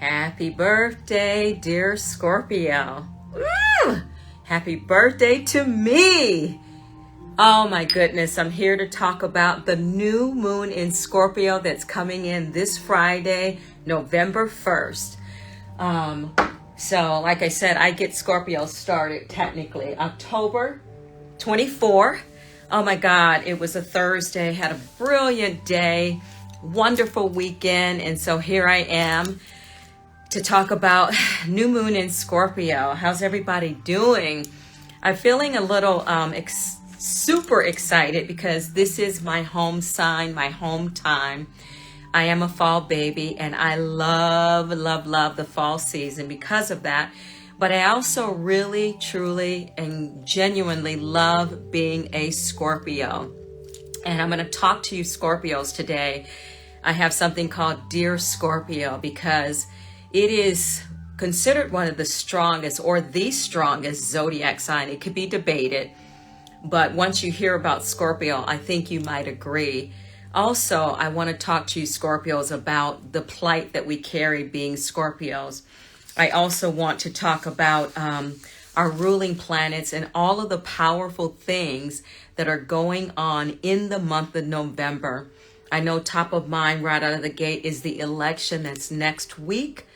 Happy birthday, dear Scorpio. Woo! Happy birthday to me. Oh my goodness, I'm here to talk about the new moon in Scorpio that's coming in this Friday, November 1st. So like I said, I get Scorpio started technically October 24. Oh my God, it was a Thursday, had a brilliant day, wonderful weekend. And so here I am to talk about new moon in Scorpio. How's everybody doing? I'm feeling a little super excited because this is my home sign, my home time. I am a fall baby and I love the fall season because of that. But I also really, truly, and genuinely love being a Scorpio. And I'm going to talk to you Scorpios today. I have something called Dear Scorpio because it is considered one of the strongest or the strongest zodiac sign. It could be debated, but once you hear about Scorpio, I think you might agree. Also, I want to talk to you Scorpios about the plight that we carry being Scorpios. I also want to talk about our ruling planets and all of the powerful things that are going on in the month of November. I know top of mind right out of the gate is the election that's next week.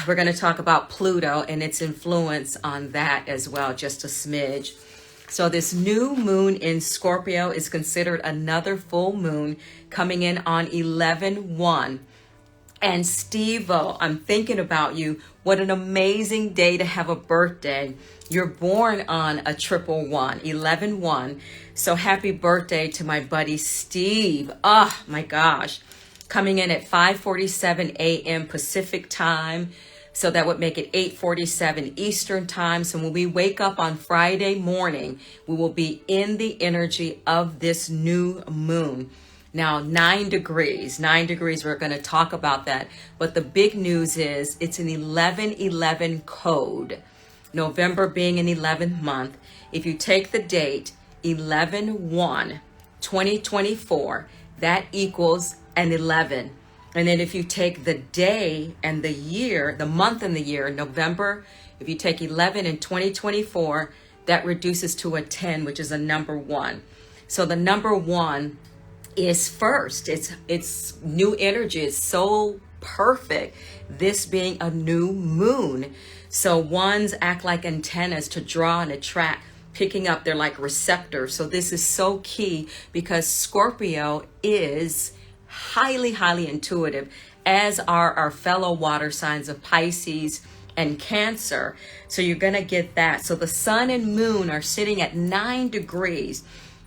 We're going to talk about Pluto and its influence on that as well, just a smidge. So this new moon in Scorpio is considered another full moon coming in on 11/1. And Steve-O, I'm thinking about you. What an amazing day to have a birthday. You're born on a 111, 11/1. So happy birthday to my buddy Steve. Oh my gosh. Coming in at 5:47 a.m. Pacific time. So that would make it 8:47 Eastern time. So when we wake up on Friday morning, we will be in the energy of this new moon. Now, 9 degrees we're going to talk about that. But the big news is it's an 11/11 code. November being an 11th month. If you take the date 11/1/2024, that equals an 11. And then if you take the day and the year, the month and the year, November, if you take 11 in 2024, that reduces to a 10, which is a number 1. So the number 1 is first. It's new energy. It's so perfect. This being a new moon. So ones act like antennas to draw and attract, picking up. They're like receptors. So this is so key because Scorpio is highly intuitive, as are our fellow water signs of Pisces and Cancer. So you're going to get that. So the sun and moon are sitting at 9 degrees.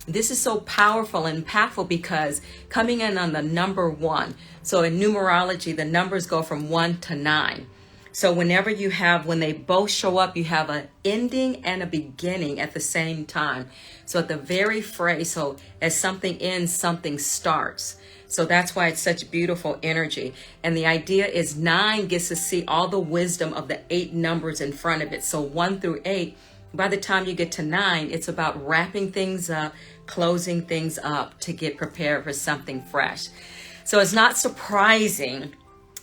This is so powerful and impactful because coming in on the number 1. So in numerology, the numbers go from 1 to 9. So when they both show up, you have an ending and a beginning at the same time. So at the very phrase, so as something ends, something starts. So that's why it's such beautiful energy. And the idea is 9 gets to see all the wisdom of the 8 numbers in front of it. So 1 through 8, by the time you get to 9, it's about wrapping things up, closing things up to get prepared for something fresh. So it's not surprising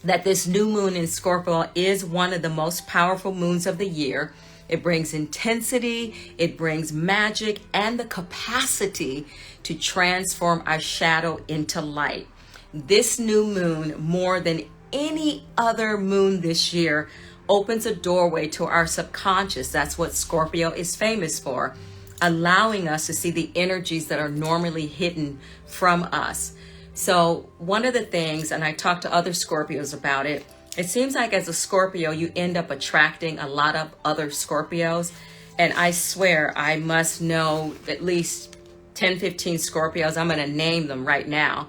that this new moon in Scorpio is one of the most powerful moons of the year. It brings intensity, it brings magic, and the capacity to transform our shadow into light. This new moon, more than any other moon this year, opens a doorway to our subconscious. That's what Scorpio is famous for, allowing us to see the energies that are normally hidden from us. So one of the things, and I talked to other Scorpios about it, it seems like as a Scorpio, you end up attracting a lot of other Scorpios. And I swear I must know at least 10, 15 Scorpios. I'm going to name them right now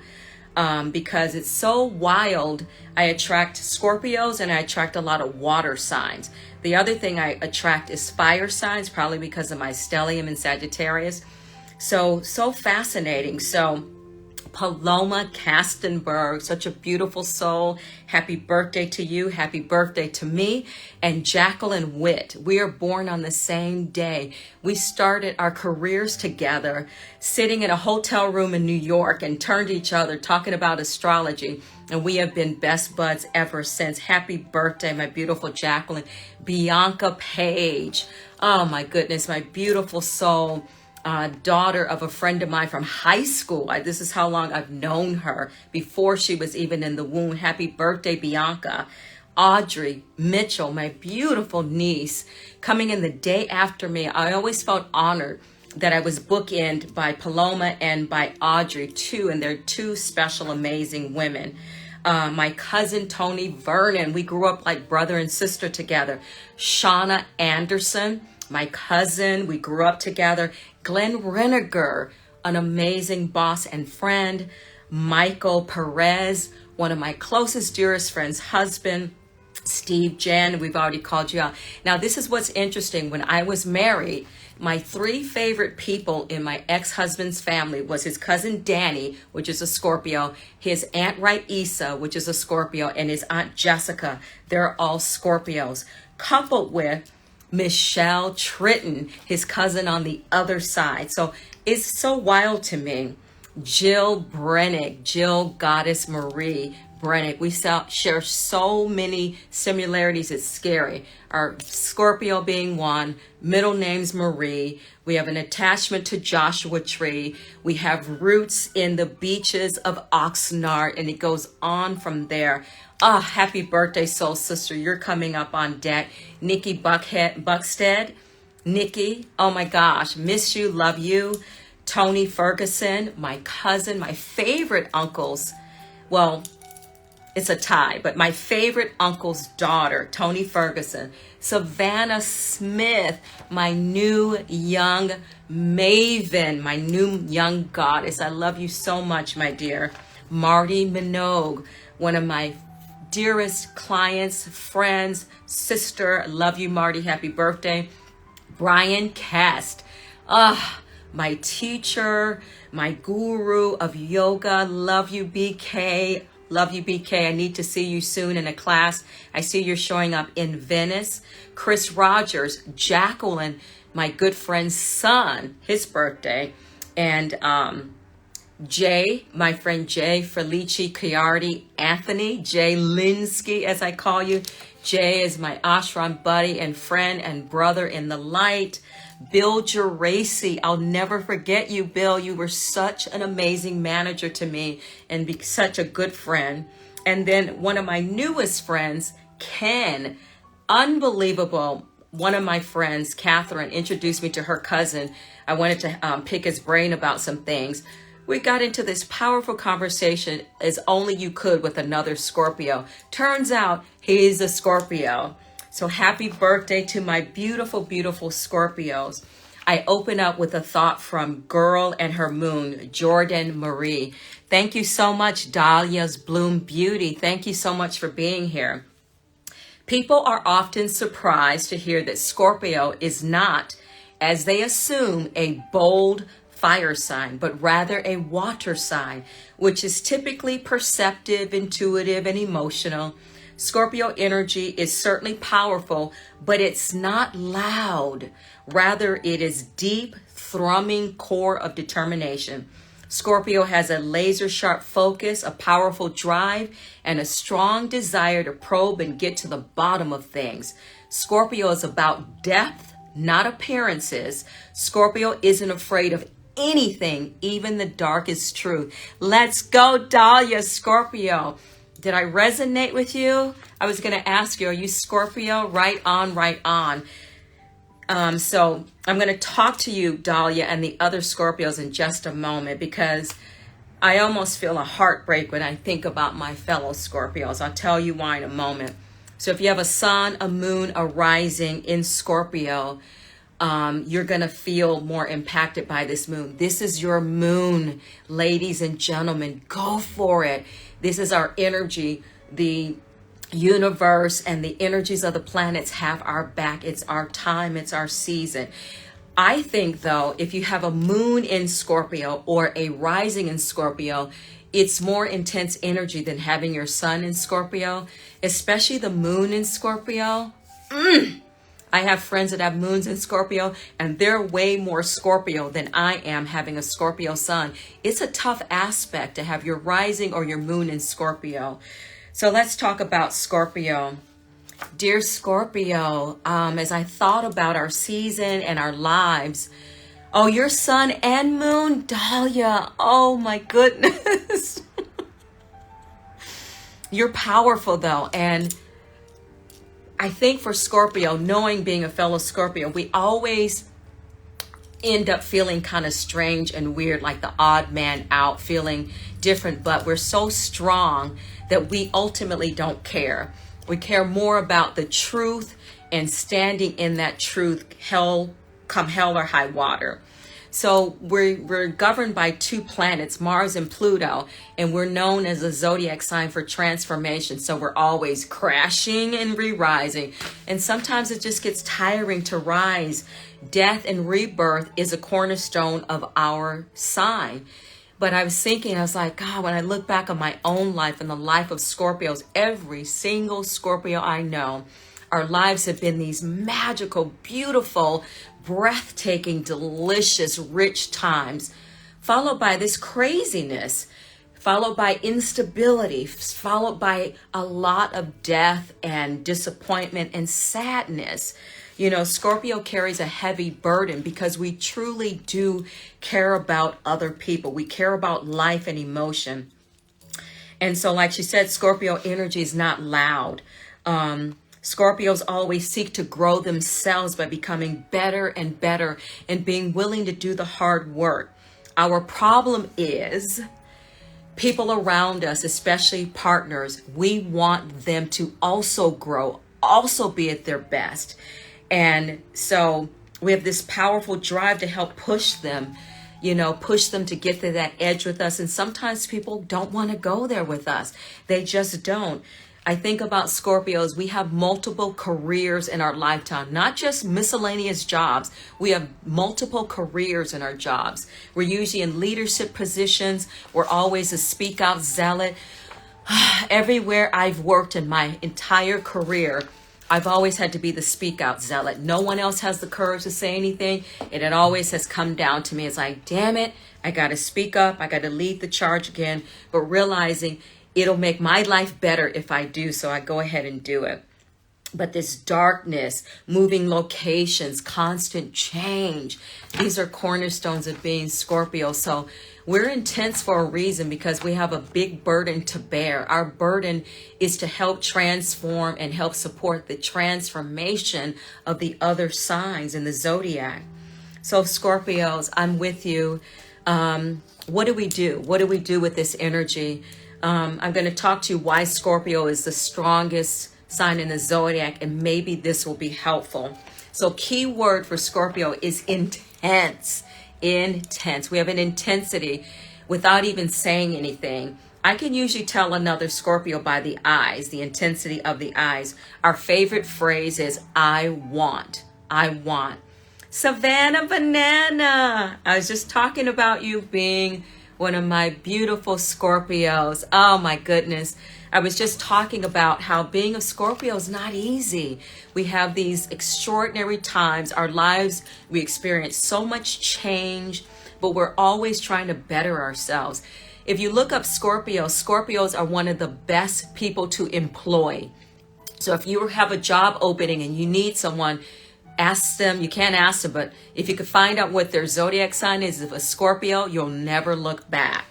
because it's so wild. I attract Scorpios and I attract a lot of water signs. The other thing I attract is fire signs, probably because of my stellium in Sagittarius. So fascinating. So Paloma Castenberg, such a beautiful soul. Happy birthday to you. Happy birthday to me. And Jacqueline Witt. We are born on the same day. We started our careers together, sitting in a hotel room in New York and turned to each other talking about astrology. And we have been best buds ever since. Happy birthday, my beautiful Jacqueline. Bianca Page. Oh my goodness, my beautiful soul. Daughter of a friend of mine from high school. This is how long I've known her, before she was even in the womb. Happy birthday, Bianca. Audrey Mitchell, my beautiful niece, coming in the day after me. I always felt honored that I was bookended by Paloma and by Audrey too, and they're two special, amazing women. My cousin Tony Vernon, we grew up like brother and sister together. Shauna Anderson, my cousin, we grew up together. Glenn Reniger, an amazing boss and friend. Michael Perez, one of my closest, dearest friends' husband. Steve Jen, we've already called you out. Now, this is what's interesting. When I was married, my three favorite people in my ex-husband's family was his cousin Danny, which is a Scorpio, his Aunt Raisa, which is a Scorpio, and his Aunt Jessica. They're all Scorpios. Coupled with Michelle Tritton, his cousin on the other side. So it's so wild to me. Jill Brennick, Jill Goddess Marie Brennick. We share so many similarities, it's scary. Our Scorpio being one, middle name's Marie. We have an attachment to Joshua Tree. We have roots in the beaches of Oxnard, and it goes on from there. Ah, happy birthday, soul sister. You're coming up on deck. Nikki Buckstead. Nikki, oh my gosh, miss you, love you. Tony Ferguson, my cousin, my favorite uncle's, well, it's a tie, but my favorite uncle's daughter, Tony Ferguson. Savannah Smith, my new young maven, my new young goddess. I love you so much, my dear. Marty Minogue, one of my dearest clients, friends, sister. I love you, Marty. Happy birthday. Brian Cast. My teacher, my guru of yoga. Love you, BK. Love you, BK. I need to see you soon in a class. I see you're showing up in Venice. Chris Rogers, Jacqueline, my good friend's son, his birthday. And Jay, my friend Jay, Felici Chiardi, Anthony, Jay Linsky, as I call you. Jay is my ashram buddy and friend and brother in the light. Bill Geraci, I'll never forget you, Bill. You were such an amazing manager to me and such a good friend. And then one of my newest friends, Ken, unbelievable. One of my friends, Catherine, introduced me to her cousin. I wanted to pick his brain about some things. We got into this powerful conversation as only you could with another Scorpio. Turns out he's a Scorpio. So happy birthday to my beautiful, beautiful Scorpios. I open up with a thought from Girl and Her Moon, Jordan Marie. Thank you so much, Dahlia's Bloom Beauty. Thank you so much for being here. People are often surprised to hear that Scorpio is not, as they assume, a bold fire sign, but rather a water sign, which is typically perceptive, intuitive, and emotional. Scorpio energy is certainly powerful, but it's not loud. Rather, it is deep, thrumming core of determination. Scorpio has a laser sharp focus, a powerful drive, and a strong desire to probe and get to the bottom of things. Scorpio is about depth, not appearances. Scorpio isn't afraid of anything, even the darkest truth. Let's go, Dahlia, Scorpio. Did I resonate with you? I was going to ask you, are you Scorpio? Right on, right on. So I'm going to talk to you, Dahlia, and the other Scorpios in just a moment, because I almost feel a heartbreak when I think about my fellow Scorpios. I'll tell you why in a moment. So if you have a sun, a moon, a rising in Scorpio, you're going to feel more impacted by this moon. This is your moon, ladies and gentlemen. Go for it. This is our energy. The universe and the energies of the planets have our back. It's our time. It's our season. I think, though, if you have a moon in Scorpio or a rising in Scorpio, it's more intense energy than having your sun in Scorpio, especially the moon in Scorpio. I have friends that have moons in Scorpio, and they're way more Scorpio than I am having a Scorpio sun. It's a tough aspect to have your rising or your moon in Scorpio. So let's talk about Scorpio. Dear Scorpio, as I thought about our season and our lives, oh, your sun and moon, Dahlia, oh my goodness. You're powerful though, and I think for Scorpio, knowing being a fellow Scorpio, we always end up feeling kind of strange and weird, like the odd man out, feeling different, but we're so strong that we ultimately don't care. We care more about the truth and standing in that truth, come hell or high water. So we're governed by two planets, Mars and Pluto, and we're known as a zodiac sign for transformation. So we're always crashing and re-rising. And sometimes it just gets tiring to rise. Death and rebirth is a cornerstone of our sign. But I was thinking, I was like, God, when I look back on my own life and the life of Scorpios, every single Scorpio I know, our lives have been these magical, beautiful, breathtaking, delicious, rich times, followed by this craziness, followed by instability, followed by a lot of death and disappointment and sadness. You know, Scorpio carries a heavy burden because we truly do care about other people. We care about life and emotion. And so, like she said, Scorpio energy is not loud. Scorpios always seek to grow themselves by becoming better and better and being willing to do the hard work. Our problem is people around us, especially partners, we want them to also grow, also be at their best. And so we have this powerful drive to help push them, push them to get to that edge with us. And sometimes people don't want to go there with us. They just don't. I think about Scorpios, we have multiple careers in our lifetime, not just miscellaneous jobs. We have multiple careers in our jobs. We're usually in leadership positions. We're always a speak out zealot. Everywhere I've worked in my entire career, I've always had to be the speak out zealot. No one else has the courage to say anything. And it always has come down to me. It's like, damn it, I got to speak up. I got to lead the charge again. But realizing it'll make my life better if I do. So I go ahead and do it. But this darkness, moving locations, constant change, these are cornerstones of being Scorpio. So we're intense for a reason because we have a big burden to bear. Our burden is to help transform and help support the transformation of the other signs in the zodiac. So Scorpios, I'm with you. What do we do? What do we do with this energy? I'm going to talk to you why Scorpio is the strongest sign in the zodiac, and maybe this will be helpful. So key word for Scorpio is intense. Intense. We have an intensity without even saying anything. I can usually tell another Scorpio by the eyes, the intensity of the eyes. Our favorite phrase is, I want. I want. Savannah Banana. I was just talking about you being one of my beautiful Scorpios. Oh my goodness. I was just talking about how being a Scorpio is not easy. We have these extraordinary times. Our lives, we experience so much change, but we're always trying to better ourselves. If you look up Scorpios are one of the best people to employ. So if you have a job opening and you need someone, ask them. You can't ask them, but if you could find out what their zodiac sign is, if a Scorpio, you'll never look back.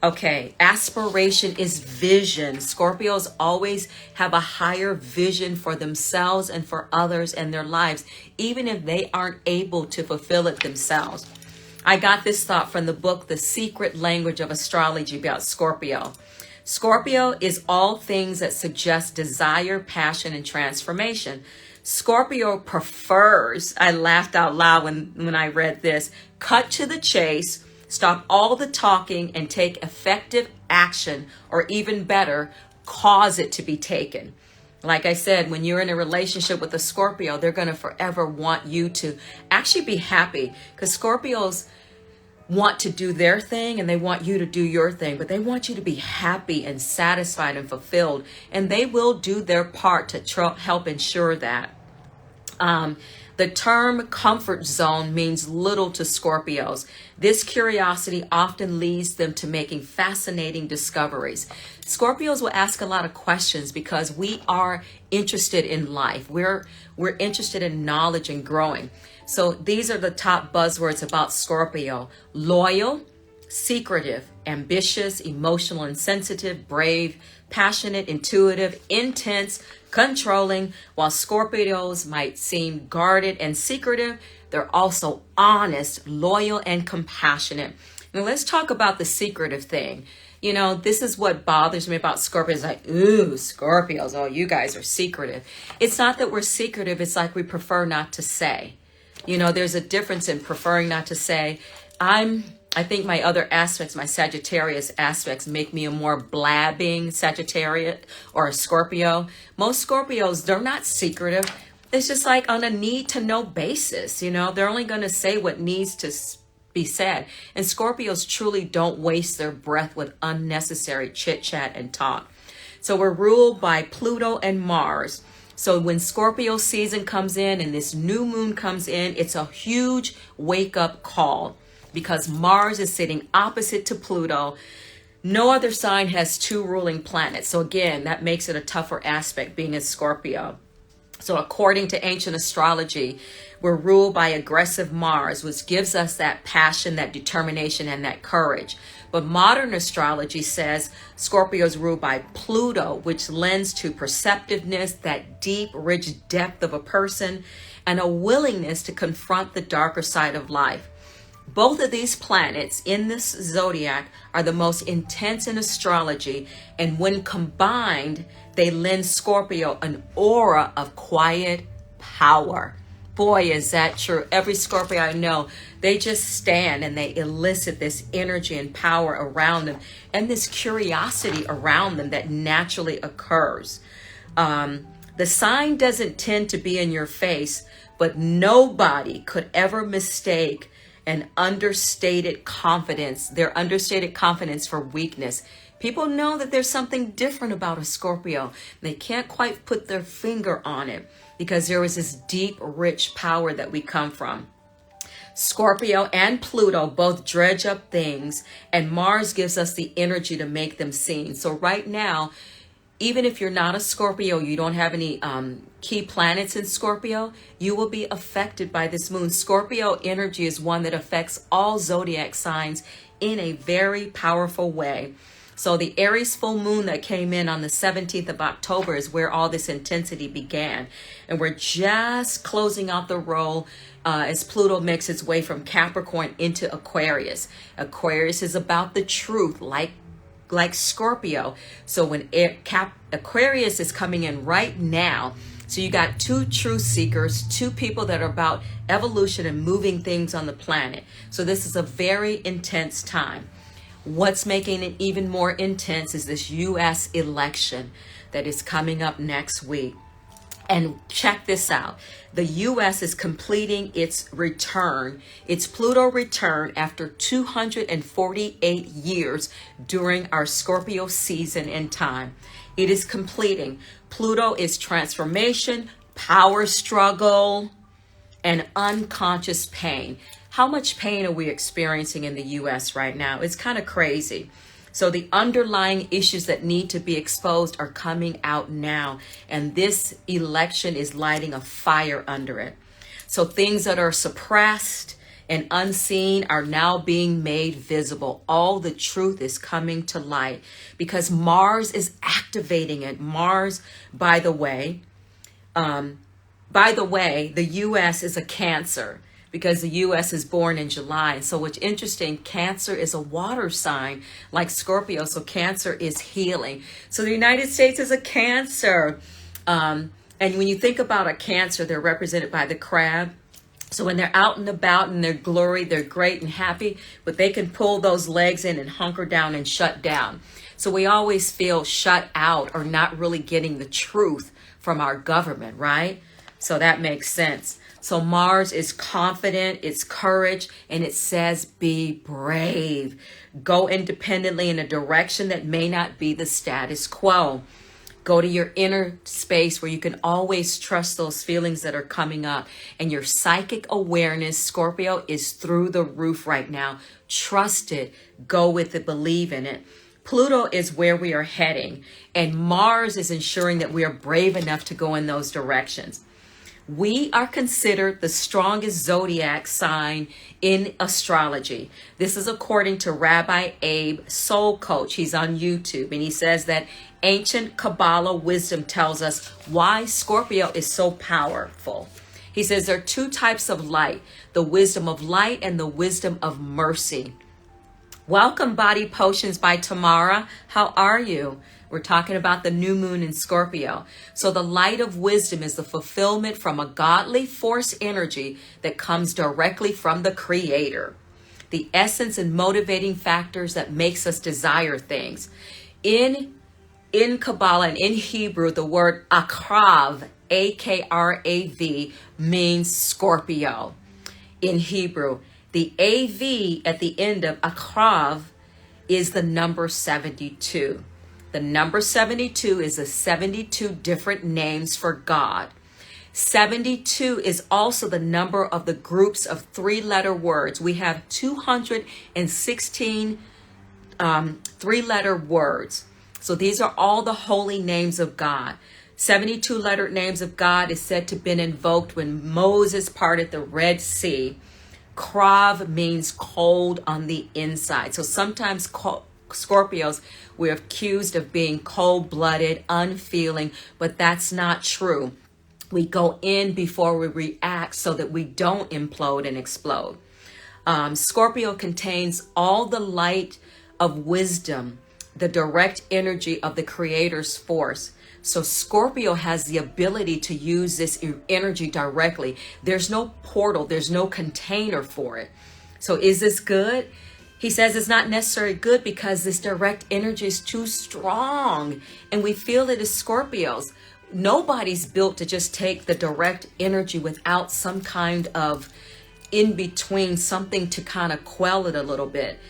Okay, aspiration is vision. Scorpios always have a higher vision for themselves and for others and their lives, even if they aren't able to fulfill it themselves. I got this thought from the book, The Secret Language of Astrology, about Scorpio. Scorpio is all things that suggest desire, passion, and transformation. Scorpio prefers, I laughed out loud when I read this, cut to the chase, stop all the talking and take effective action, or even better, cause it to be taken. Like I said, when you're in a relationship with a Scorpio, they're going to forever want you to actually be happy, because Scorpios want to do their thing and they want you to do your thing, but they want you to be happy and satisfied and fulfilled, and they will do their part to help ensure that. The term comfort zone means little to Scorpios. This curiosity often leads them to making fascinating discoveries. Scorpios will ask a lot of questions because we are interested in life. We're interested in knowledge and growing. So these are the top buzzwords about Scorpio: loyal, secretive, ambitious, emotional and sensitive, brave, passionate, intuitive, intense, controlling. While Scorpios might seem guarded and secretive, they're also honest, loyal, and compassionate. Now let's talk about the secretive thing. You know, this is what bothers me about Scorpios. Like, ooh, Scorpios, oh, you guys are secretive. It's not that we're secretive. It's like we prefer not to say. You know, there's a difference in preferring not to say. I think my other aspects, my Sagittarius aspects, make me a more blabbing Sagittarius or a Scorpio. Most Scorpios, they're not secretive. It's just like on a need to know basis. You know, they're only going to say what needs to be said. And Scorpios truly don't waste their breath with unnecessary chit chat and talk. So we're ruled by Pluto and Mars. So when Scorpio season comes in and this new moon comes in, it's a huge wake up call, because Mars is sitting opposite to Pluto. No other sign has two ruling planets. So again, that makes it a tougher aspect being a Scorpio. So according to ancient astrology, we're ruled by aggressive Mars, which gives us that passion, that determination, and that courage. But modern astrology says Scorpio is ruled by Pluto, which lends to perceptiveness, that deep, rich depth of a person, and a willingness to confront the darker side of life. Both of these planets in this zodiac are the most intense in astrology, and when combined, they lend Scorpio an aura of quiet power. Boy, is that true. Every Scorpio I know, they just stand and they elicit this energy and power around them, and this curiosity around them that naturally occurs. The sign doesn't tend to be in your face, but nobody could ever mistake an understated confidence, their understated confidence, for weakness. People know that there's something different about a Scorpio. They can't quite put their finger on it because there is this deep, rich power that we come from. Scorpio and Pluto both dredge up things, and Mars gives us the energy to make them seen. So right now, even if you're not a Scorpio, you don't have any key planets in Scorpio, you will be affected by this moon. Scorpio energy is one that affects all zodiac signs in a very powerful way. So the Aries full moon that came in on the 17th of October is where all this intensity began. And we're just closing out the roll as Pluto makes its way from Capricorn into Aquarius. Aquarius is about the truth, like Scorpio. So when Aquarius is coming in right now, so you got two truth seekers, two people that are about evolution and moving things on the planet. So this is a very intense time. What's making it even more intense is this U.S. election that is coming up next week. And check this out. The U.S. is completing its return, its Pluto return, after 248 years during our Scorpio season and time. It is completing. Pluto is transformation, power struggle, and unconscious pain. How much pain are we experiencing in the U.S. right now? It's kind of crazy. So the underlying issues that need to be exposed are coming out now. And this election is lighting a fire under it. So things that are suppressed and unseen are now being made visible. All the truth is coming to light because Mars is activating it. Mars, by the way, the U.S. is a Cancer, because the U.S. is born in July. So what's interesting, Cancer is a water sign like Scorpio. So Cancer is healing. So the United States is a Cancer. And when you think about a Cancer, they're represented by the crab. So when they're out and about in their glory, they're great and happy, but they can pull those legs in and hunker down and shut down. So we always feel shut out or not really getting the truth from our government, right? So that makes sense. So Mars is confident, it's courage, and it says be brave. Go independently in a direction that may not be the status quo. Go to your inner space where you can always trust those feelings that are coming up. And your psychic awareness, Scorpio, is through the roof right now. Trust it. Go with it. Believe in it. Pluto is where we are heading. And Mars is ensuring that we are brave enough to go in those directions. We are considered the strongest zodiac sign in astrology. This is according to Rabbi Abe, Soul Coach. He's on YouTube, and he says that ancient Kabbalah wisdom tells us why Scorpio is so powerful. He says there are two types of light, the wisdom of light and the wisdom of mercy. Welcome, Body Potions by Tamara. How are you? We're talking about the new moon in Scorpio. So the light of wisdom is the fulfillment from a godly force energy that comes directly from the Creator. The essence and motivating factors that makes us desire things. In Kabbalah and in Hebrew, the word akrav, A-K-R-A-V, means Scorpio. In Hebrew, the A-V at the end of akrav is the number 72. The number 72 is the 72 different names for God. 72 is also the number of the groups of three-letter words. We have 216 three-letter words. So these are all the holy names of God. 72 lettered names of God is said to have been invoked when Moses parted the Red Sea. Krav means cold on the inside. So sometimes Scorpios, we're accused of being cold-blooded, unfeeling, but that's not true. We go in before we react so that we don't implode and explode. Scorpio contains all the light of wisdom, the direct energy of the Creator's force. So Scorpio has the ability to use this energy directly. There's no portal, there's no container for it. So is this good? He says it's not necessarily good because this direct energy is too strong, and we feel it as Scorpios. Nobody's built to just take the direct energy without some kind of in between, something to kind of quell it a little bit.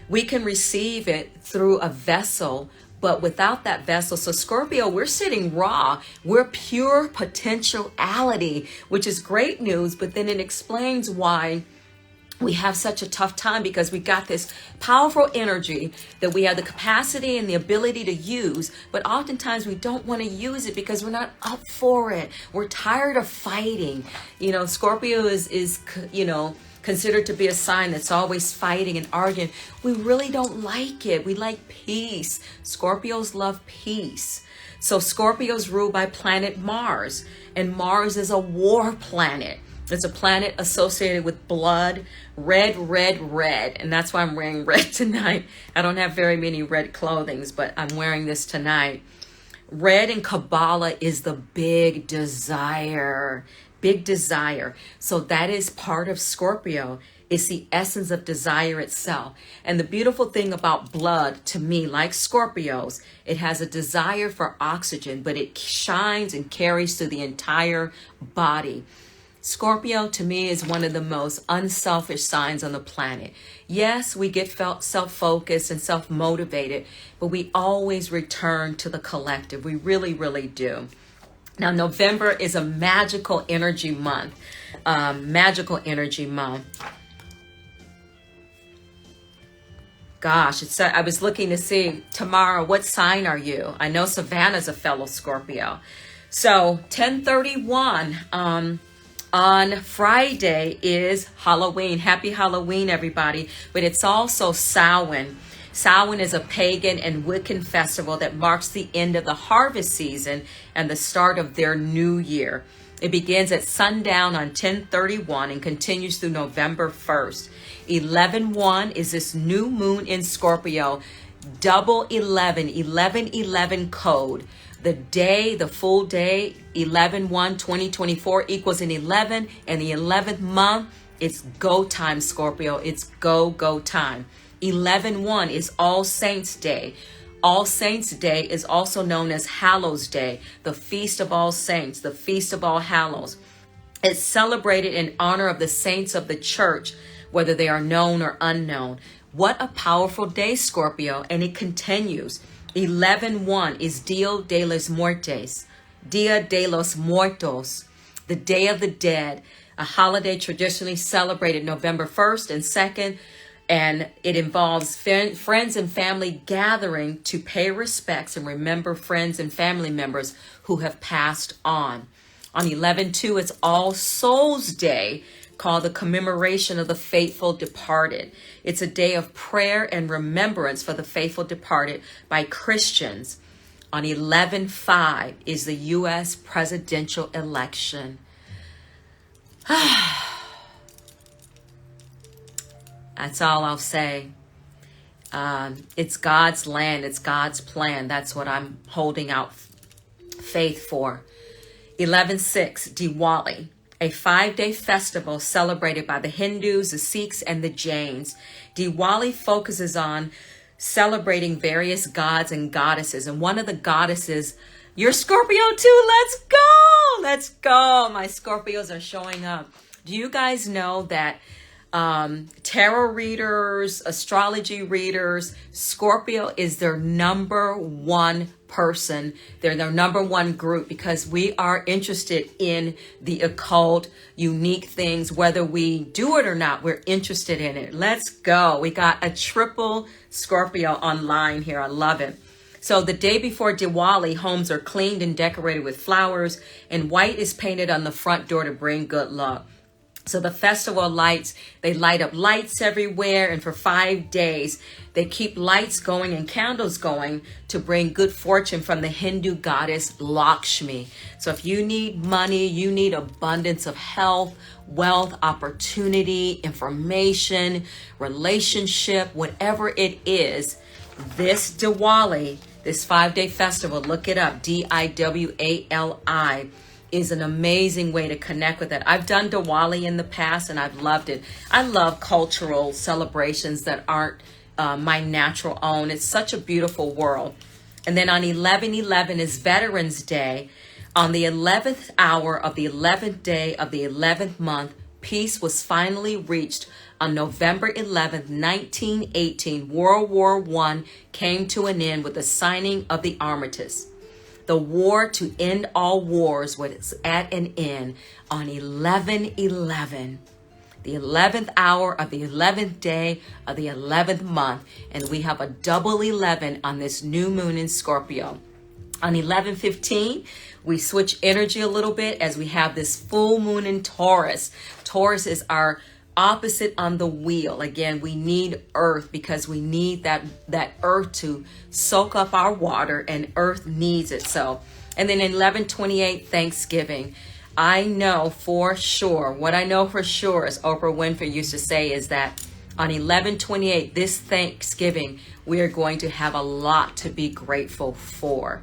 We can receive it through a vessel, but without that vessel. So Scorpio, we're sitting raw. We're pure potentiality, which is great news, but then it explains why we have such a tough time, because we got this powerful energy that we have the capacity and the ability to use, but oftentimes we don't want to use it because we're not up for it. We're tired of fighting. Scorpio is considered to be a sign that's always fighting and arguing. We really don't like it. We like peace. Scorpios love peace. So Scorpios ruled by planet Mars, and Mars is a war planet. It's a planet associated with blood, red, red, red. And that's why I'm wearing red tonight. I don't have very many red clothings, but I'm wearing this tonight. Red in Kabbalah is the big desire. Big desire. So that is part of Scorpio. It's the essence of desire itself. And the beautiful thing about blood, to me, like Scorpios, it has a desire for oxygen, but it shines and carries through the entire body. Scorpio, to me, is one of the most unselfish signs on the planet. Yes, we get self-focused and self-motivated, but we always return to the collective. We really, really do. Now, November is a magical energy month. Gosh, I was looking to see, Tamara, what sign are you? I know Savannah's a fellow Scorpio. So 10/31, on Friday is Halloween. Happy Halloween, everybody. But it's also Samhain. Samhain is a pagan and Wiccan festival that marks the end of the harvest season and the start of their new year. It begins at sundown on 10/31 and continues through November 1st. 11/1 is this new moon in Scorpio. Double 11, 11/11 code. The day, the full day, 11/1/2024 equals an 11, and the 11th month, it's go time, Scorpio. It's go time. 11/1 is All Saints Day. All Saints Day is also known as Hallows Day, the Feast of All Saints, the Feast of All Hallows. It's celebrated in honor of the saints of the church, whether they are known or unknown. What a powerful day, Scorpio. And it continues. 11:1 is Dia de los Muertos, Dia de los Muertos, the Day of the Dead, a holiday traditionally celebrated November 1st and 2nd. And it involves friends and family gathering to pay respects and remember friends and family members who have passed on. On 11/2, it's All Souls Day, called the commemoration of the faithful departed. It's a day of prayer and remembrance for the faithful departed by Christians. On 11/5 is the U.S. presidential election. That's all I'll say. It's God's land. It's God's plan. That's what I'm holding out faith for. 11/6, Diwali, a 5-day festival celebrated by the Hindus, the Sikhs, and the Jains. Diwali focuses on celebrating various gods and goddesses. And one of the goddesses, you're Scorpio too. Let's go. Let's go. My Scorpios are showing up. Do you guys know that tarot readers, astrology readers, Scorpio is their number one person. They're their number one group because we are interested in the occult, unique things. Whether we do it or not, we're interested in it. Let's go. We got a triple Scorpio online here. I love it. So the day before Diwali, homes are cleaned and decorated with flowers, and white is painted on the front door to bring good luck. So the festival lights, they light up lights everywhere. And for 5 days, they keep lights going and candles going to bring good fortune from the Hindu goddess Lakshmi. So if you need money, you need abundance of health, wealth, opportunity, information, relationship, whatever it is, this Diwali, this 5-day festival, look it up, Diwali, is an amazing way to connect with it. I've done Diwali in the past and I've loved it. I love cultural celebrations that aren't my natural own. It's such a beautiful world. And then on 11/11 is Veterans Day. On the 11th hour of the 11th day of the 11th month, peace was finally reached on November 11th, 1918. World War I came to an end with the signing of the armistice. The war to end all wars was at an end on 11/11, the 11th hour of the 11th day of the 11th month. And we have a double 11 on this new moon in Scorpio. On 11/15, we switch energy a little bit as we have this full moon in Taurus. Taurus is our opposite on the wheel. Again, we need earth because we need that earth to soak up our water, and earth needs it. So, and then in 11/28, Thanksgiving. I know for sure, what I know for sure, as Oprah Winfrey used to say, is that on 11/28, this Thanksgiving, we are going to have a lot to be grateful for.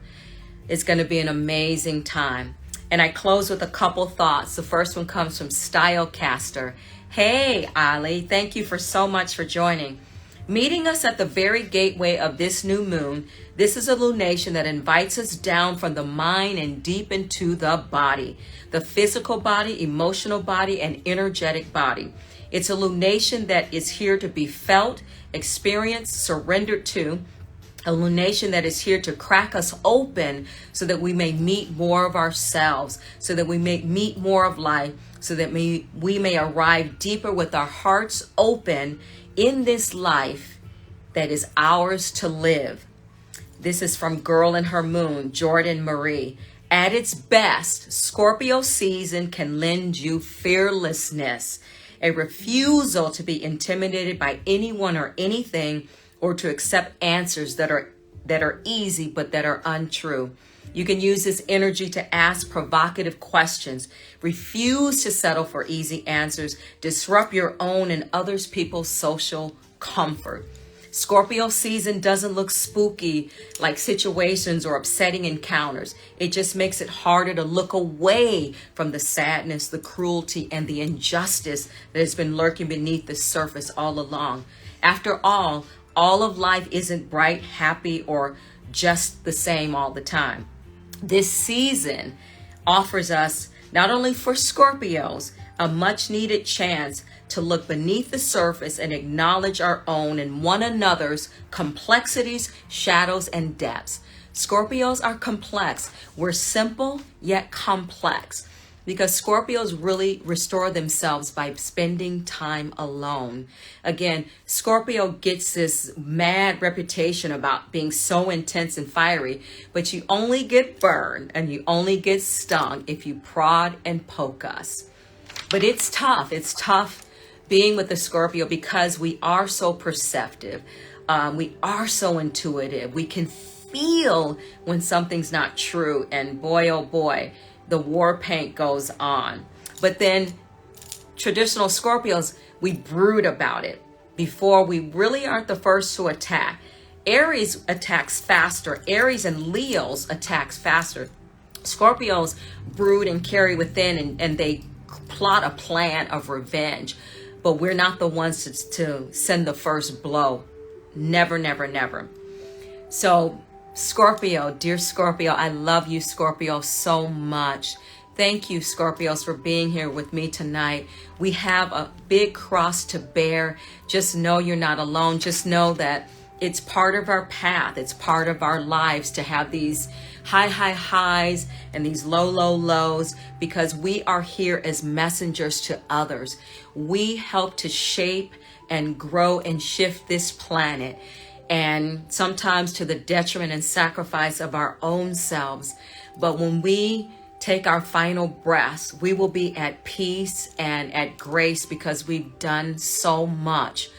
It's going to be an amazing time. And I close with a couple thoughts. The first one comes from Stylecaster. Hey, Ali, thank you for so much for joining. Meeting us at the very gateway of this new moon, this is a lunation that invites us down from the mind and deep into the body, the physical body, emotional body, and energetic body. It's a lunation that is here to be felt, experienced, surrendered to, a lunation that is here to crack us open so that we may meet more of ourselves, so that we may meet more of life, so that we may arrive deeper with our hearts open in this life that is ours to live. This is from Girl and Her Moon, Jordan Marie. At its best, Scorpio season can lend you fearlessness, a refusal to be intimidated by anyone or anything, or to accept answers that are easy but that are untrue. You can use this energy to ask provocative questions. Refuse to settle for easy answers. Disrupt your own and others people's social comfort. Scorpio season doesn't look spooky like situations or upsetting encounters. It just makes it harder to look away from the sadness, the cruelty, and the injustice that has been lurking beneath the surface all along. After all of life isn't bright, happy, or just the same all the time. This season offers us, not only for Scorpios, a much needed chance to look beneath the surface and acknowledge our own and one another's complexities, shadows, and depths. Scorpios are complex. We're simple yet complex, because Scorpios really restore themselves by spending time alone. Again, Scorpio gets this mad reputation about being so intense and fiery, but you only get burned and you only get stung if you prod and poke us. But it's tough. It's tough being with the Scorpio because we are so perceptive. We are so intuitive. We can feel when something's not true. And boy, oh boy, the war paint goes on. But then traditional Scorpios, we brood about it before we really aren't the first to attack. Aries attacks faster. Aries and Leos attacks faster. Scorpios brood and carry within, and they plot a plan of revenge. But we're not the ones to send the first blow. Never, never, never. So Scorpio, dear Scorpio, I love you, Scorpio, so much. Thank you, Scorpios, for being here with me tonight. We have a big cross to bear. Just know you're not alone. Just know that it's part of our path. It's part of our lives to have these high highs and these low lows, because we are here as messengers to others. We help to shape and grow and shift this planet, and sometimes to the detriment and sacrifice of our own selves. But when we take our final breaths, we will be at peace and at grace, because we've done so much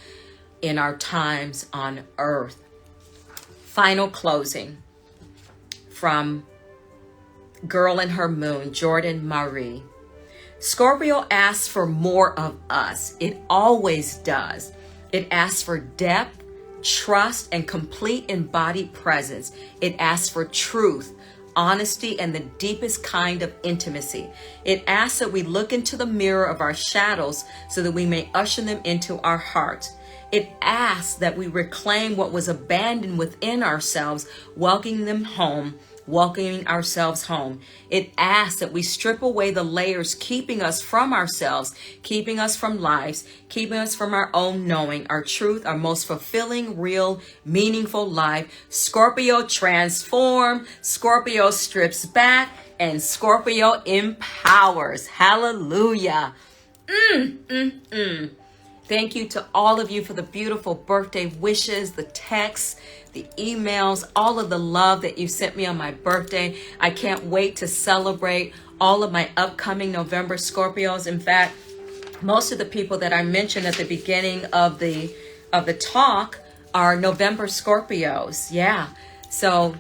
in our times on earth. Final closing from Girl and Her Moon, Jordan Marie. Scorpio asks for more of us. It always does. It asks for depth, trust, and complete embodied presence. It asks for truth, honesty, and the deepest kind of intimacy. It asks that we look into the mirror of our shadows so that we may usher them into our hearts. It asks that we reclaim what was abandoned within ourselves, welcoming ourselves home. It asks that we strip away the layers keeping us from ourselves, keeping us from lives, keeping us from our own knowing, our truth, our most fulfilling, real, meaningful life. Scorpio transform, Scorpio strips back, and Scorpio empowers. Hallelujah. Thank you to all of you for the beautiful birthday wishes, the texts, the emails, all of the love that you sent me on my birthday. I can't wait to celebrate all of my upcoming November Scorpios. In fact, most of the people that I mentioned at the beginning of the talk are November Scorpios. Yeah. So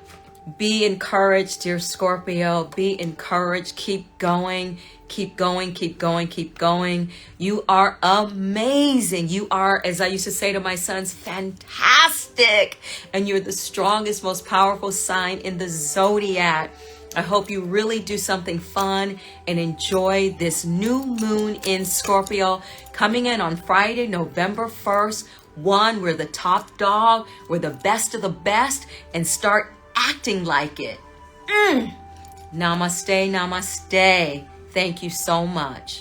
be encouraged, dear Scorpio. Be encouraged. Keep going. Keep going, keep going, keep going. You are amazing. You are, as I used to say to my sons, fantastic. And you're the strongest, most powerful sign in the zodiac. I hope you really do something fun and enjoy this new moon in Scorpio coming in on Friday, November 1st. We're the top dog. We're the best of the best, and start acting like it. Namaste, namaste. Thank you so much.